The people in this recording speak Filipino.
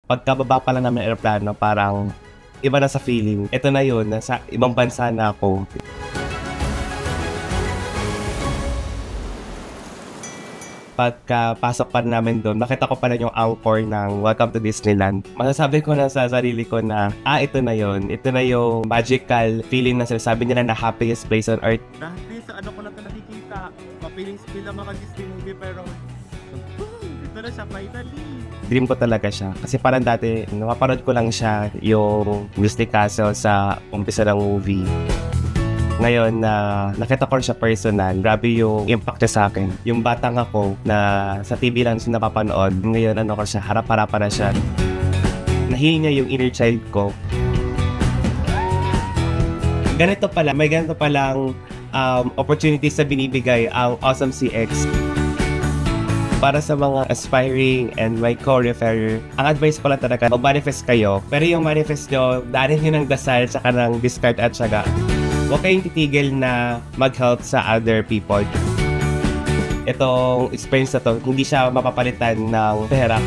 Pagkababa pa lang namin ng eroplano, parang iba na sa feeling. Ito na yun, nasa ibang bansa na ako. Pagkapasok pa namin doon, nakita ko pala yung anchor ng Welcome to Disneyland. Masasabi ko na sa sarili ko na, ito na yun. Ito na yung magical feeling na sinasabi nila na happiest place on earth. Dahil sa ano ko lang ito nakikita, ma-feelings feel na mga Disney movie, pero ito na siya finally. Dream ko talaga siya. Kasi parang dati, napapanood ko lang siya yung Disney Castle sa umpisa ng movie. Ngayon na nakita ko siya personal, grabe yung impact niya sa akin. Yung batang ako na sa TV lang siya napapanood, ngayon ko siya, harap-harapan na siya. Nahil niya yung inner child ko. May ganito palang opportunities na binibigay ang Awesome CX. Para sa mga aspiring and my co-referrer, ang advice ko lang talaga, mag-manifest kayo. Pero yung manifest nyo, daanin nyo ng dasal, saka ng discard at syaga. Huwag kayong titigil na mag-help sa other people. Itong experience na to, hindi siya mapapalitan ng pera.